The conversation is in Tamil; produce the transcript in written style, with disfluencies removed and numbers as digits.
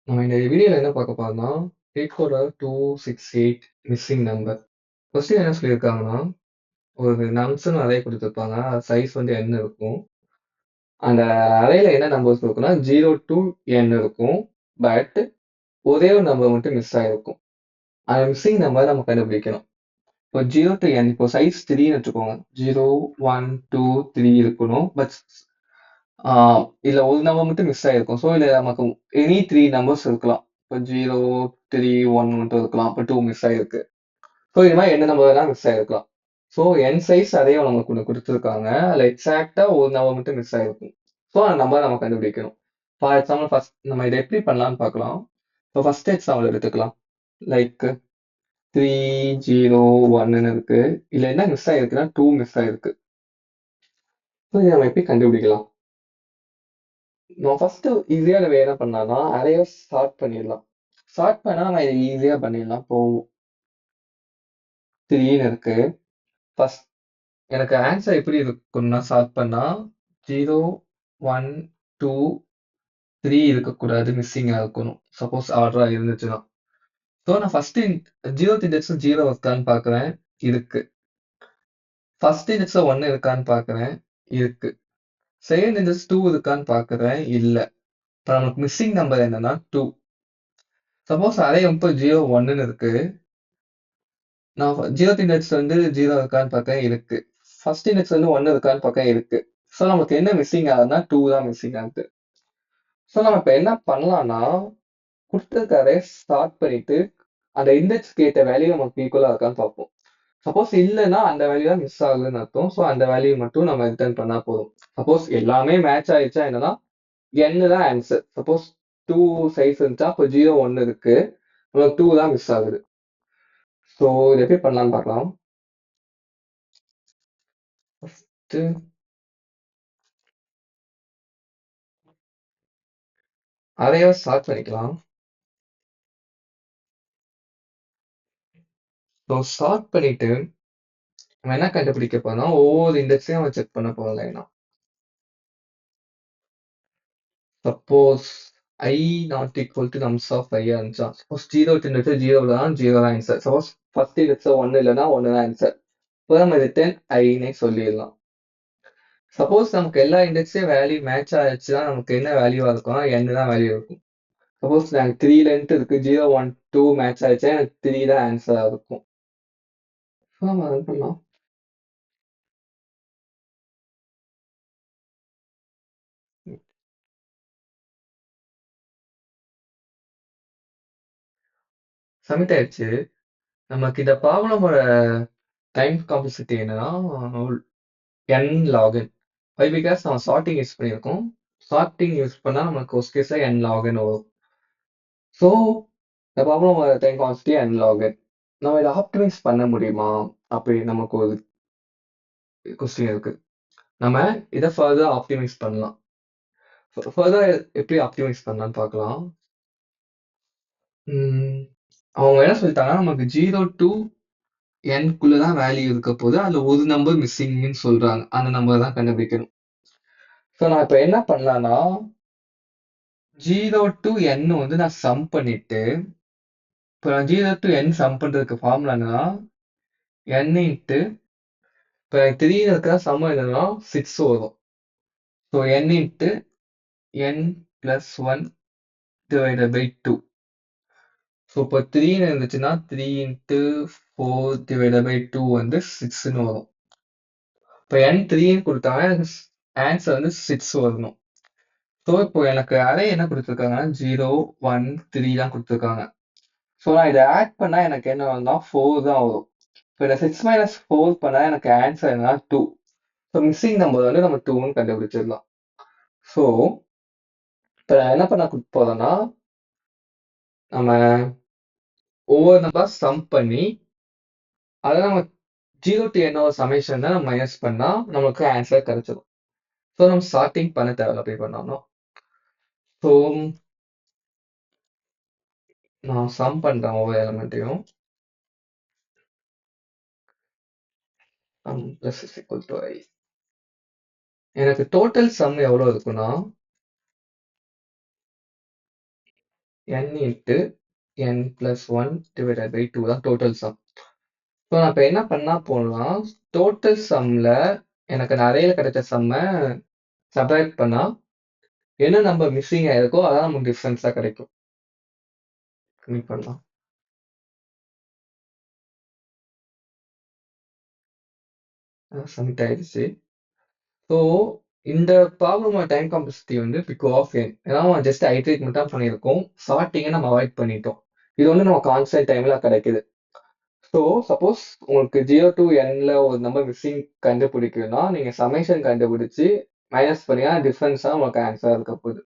நம்ம இந்த வீடியோல என்ன பார்க்க போறோம்னா, Hardcore 268 மிஸ்ஸிங் நம்பர். ஃபர்ஸ்ட் என்ன சொல்லியிருக்காங்கன்னா, ஒரு நம்ஸ்ன்னு அரே குடுத்திருப்பாங்க. சைஸ் வந்து n இருக்கும். அந்த அரேல என்ன நம்பர்ஸ் இருக்கும்னா 0 டூ n இருக்கும். பட் ஒரே ஒரு நம்பர் மட்டும் மிஸ் ஆயிருக்கும். அந்த மிஸ்ஸிங் நம்பர் நம்ம கண்டுபிடிக்கணும். இப்போ 0 டூ n இப்போ சைஸ் 3ன்னு வச்சுக்கோங்க. 0, 1, 2, 3 இருக்கணும். பட் ஆ இதுல ஒரு நம்பர் மட்டும் மிஸ் ஆயிருக்கும். ஸோ இதுல நமக்கு எனி 3 நம்பர்ஸ் இருக்கலாம். இப்போ 0, 3, 1 மட்டும் இருக்கலாம். இப்போ 2 மிஸ் ஆயிருக்கு. ஸோ இது மாதிரி என்ன நம்பர் வேணா மிஸ் ஆயிருக்கலாம். ஸோ என் சைஸ் அதே நமக்கு ஒன்று கொடுத்துருக்காங்க. அதில் எக்ஸாக்டா ஒரு நம்பர் மட்டும் மிஸ் ஆயிருக்கும். ஸோ அந்த நம்பர் நம்ம கண்டுபிடிக்கணும். ஃபார் எக்ஸாம்பிள் ஃபர்ஸ்ட் நம்ம இதை எப்படி பண்ணலாம்னு பார்க்கலாம். இப்போ ஃபர்ஸ்ட் எக்ஸாம்பிள் எடுத்துக்கலாம். லைக் 3, 0, 1ன்னு இருக்கு. இதுல என்ன மிஸ் ஆயிருக்குன்னா 2 மிஸ் ஆயிருக்கு. ஸோ இதை நம்ம எப்படி கண்டுபிடிக்கலாம்? நான் ஃபர்ஸ்ட் ஈஸியான வே என்ன பண்ணலாம்னா அரேவை ஸ்டார்ட் பண்ணிடலாம். ஸ்டார்ட் பண்ணா நம்ம இதை ஈஸியா பண்ணிடலாம். இப்போ 3ன்னு இருக்கு. ஃபர்ஸ்ட் எனக்கு ஆன்சர் எப்படி இருக்கும்னா ஸ்டார்ட் பண்ணா 0, 1, 2, 3 இருக்கக்கூடாது, மிஸ்ஸிங்கா இருக்கணும். சப்போஸ் ஆர்டரா இருந்துச்சுன்னா. ஸோ நான் ஃபர்ஸ்ட் 0th இண்டெக்ஸ்ல 0 இருக்கான்னு பார்க்குறேன். இருக்கு. ஃபர்ஸ்ட் இண்டெக்ஸ்ல 1 இருக்கான்னு பார்க்குறேன். இருக்கு. செகண்ட் இண்டெக்ஸ் 2 இருக்கான்னு பார்க்குறேன். இல்ல. இப்போ நமக்கு மிஸ்ஸிங் நம்பர் என்னன்னா 2. சப்போஸ் அரே இப்போ 0, 1ன்னு இருக்கு. நான் 0th இண்டெக்ஸ் வந்து 0 இருக்கான்னு பார்க்கறேன். இருக்கு. ஃபர்ஸ்ட் இண்டெக்ஸ் வந்து 1 இருக்கான்னு பார்க்கறேன். இருக்கு. ஸோ நமக்கு என்ன மிஸ்ஸிங் ஆகுதுன்னா 2 தான் மிஸ்ஸிங் ஆகுது. ஸோ நம்ம இப்போ என்ன பண்ணலாம்னா கொடுத்துருக்காரே ஸ்டார்ட் பண்ணிட்டு அந்த இண்டெக்ஸ் கேட்ட வேல்யூ நமக்கு ஈக்குவலா இருக்கான்னு பார்ப்போம். சப்போஸ் இல்லைன்னா அந்த வேல்யூ தான் மிஸ் ஆகுதுன்னு அர்த்தம். ஸோ அந்த வேல்யூ மட்டும் நம்ம ரிட்டர்ன் பண்ணா போதும். சப்போஸ் எல்லாமே மேட்ச் ஆயிடுச்சா என்னன்னா n தான் ஆன்சர். சப்போஸ் 2 சைஸ் இருந்துச்சா அப்போ 0, 1 இருக்கு. நமக்கு 2 தான் மிஸ் ஆகுது. ஸோ இதை எப்படி பண்ணலாம்னு பார்க்கலாம். ஃபர்ஸ்ட் அதையோ ஸ்டார்ட் பண்ணிக்கலாம். ஸோ ஸ்டார்ட் பண்ணிட்டு நம்ம என்ன கண்டுபிடிக்க போறோம்னா ஒவ்வொரு இண்டெக்ஸையும் நம்ம செக் பண்ண போறோம் லைனா. Suppose I not equal to nums of I இருந்துச்சா சப்போஸ் 0 இண்டெக்ஸ் 0 தான் 0 தான் ஆன்சர். சப்போஸ் ஃபர்ஸ்ட் இண்டெக்ஸ் 1 இல்லைன்னா 1 தான் ஆன்சர். இப்போ நம்ம ரிட்டர்ன் ஐனே சொல்லிடலாம். சப்போஸ் நமக்கு எல்லா இண்டெக்ஸையும் வேல்யூ மேட்ச் ஆயிடுச்சுன்னா நமக்கு என்ன வேல்யூவா இருக்கும்? n தான் வேல்யூ இருக்கும். சப்போஸ் எனக்கு 3 லென்த் இருக்கு 0, 1, 2 மேட்ச் ஆயிடுச்சா எனக்கு 3 தான் ஆன்சரா இருக்கும். ஸோ நம்ம ரன் பண்ணலாம். சப்மிட் ஆயிடுச்சு. நமக்கு இந்த ப்ராப்ளமோட டைம் காம்ப்ளெக்சிட்டி என்னன்னா n log n. Why because நம்ம சார்ட்டிங் யூஸ் பண்ணியிருக்கோம். சார்ட்டிங் யூஸ் பண்ணா நமக்கு ஒஸ்ட் கேஸ்ல n log n வரும். ஸோ இந்த ப்ராப்ளமோட time complexity n log n. நம்ம இதை ஆப்டிமைஸ் பண்ண முடியுமா? அப்படி நமக்கு ஒரு கொஸ்டின் இருக்கு. நம்ம இதை ஃபர்தர் ஆப்டிமைஸ் பண்ணலாம். ஃபர்தர் எப்படி ஆப்டிமைஸ் பண்ணலாம்னு பார்க்கலாம். அவங்க என்ன சொல்லிட்டாங்கன்னா நமக்கு 0 to n குள்ள தான் வேல்யூ இருக்க போது அதுல ஒரு நம்பர் மிஸ்ஸிங்னு சொல்றாங்க. அந்த நம்பர் தான் கண்டுபிடிக்கணும். ஸோ நான் இப்போ என்ன பண்ணலாம்னா 0 to n வந்து நான் சம் பண்ணிட்டு இப்போ நான் 0 to n சம் பண்றதுக்கு ஃபார்முலா என்னன்னா n இன்ட்டு இப்போ எனக்கு 3 இருக்கிற சம் என்னன்னா 6 வரும். So n into n plus 1 divided by 2. ஸோ இப்போ 3ன்னு இருந்துச்சுன்னா 3 இன்ட்டு 4 டிவைடட் பை 2 வந்து 6ன்னு வரும். இப்போ n 3ன்னு கொடுத்தாங்க எனக்கு ஆன்சர் வந்து 6 வரணும். ஸோ இப்போ எனக்கு அரே என்ன கொடுத்துருக்காங்கன்னா 0, 1, 3 தான் கொடுத்துருக்காங்க. ஸோ நான் இதை ஆட் பண்ணா எனக்கு என்ன வரும்னா 4 தான் வரும். இப்போ இதை 6 மைனஸ் 4 பண்ணா எனக்கு ஆன்சர் என்னன்னா 2. ஸோ மிஸ்ஸிங் நம்பர் வந்து நம்ம 2ன்னு கண்டுபிடிச்சிடலாம். ஸோ இப்போ நான் என்ன பண்ண போறேன்னா நம்ம ஒவ்வொரு நம்பர் சம் பண்ணி அதை நம்ம 0 to n சமேஷன் தான் நம்ம மைனஸ் பண்ணா நமக்கு ஆன்சர் கிடைச்சிடும். ஸோ நம்ம ஸ்டார்டிங் பண்ண தேவையில்ல அப்படி பண்ணோம்னா. ஸோ நான் சம் பண்றேன் ஒவ்வொரு எலமெண்ட்டையும். பிளஸ் இஸ் ஈக்குவல் டு ஐ. எனக்கு டோட்டல் சம் எவ்வளோ இருக்குன்னா n into n plus 1 divided by 2 தான் டோட்டல் சம். ஸோ நான் இப்போ என்ன பண்ணா போகலாம், டோட்டல் சம்ல எனக்கு அந்த அரேல கிடைச்ச சம்ம சப்ராக்ட் பண்ணா என்ன நம்பர் மிஸ்ஸிங் ஆயிருக்கோ அதான் நமக்கு டிஃபரன்ஸா கிடைக்கும். கம்மி பண்ணலாம். சப்மிட் ஆயிடுச்சு. ஸோ இந்த ப்ராப்ளமோட டைம் காம்ப்ளெக்சிட்டி வந்து பிக் ஆஃப் n. ஏன்னா ஜஸ்ட் ஐட்ரேட் மட்டும் தான் பண்ணியிருக்கோம். சார்ட்டிங்கை நம்ம அவாய்ட் பண்ணிட்டோம். இது வந்து நம்ம கான்ஸ்டன்ட் டைம்ல கிடைக்குது. ஸோ சப்போஸ் உங்களுக்கு 0 to nல ஒரு நம்பர் மிஸ்ஸிங் கண்டுபிடிக்கணும்னா நீங்க சமேஷன் கண்டுபிடிச்சு மைனஸ் பண்ணீங்கன்னா டிஃபரன்ஸ் தான் உங்களுக்கு ஆன்சரா இருக்க போகுது.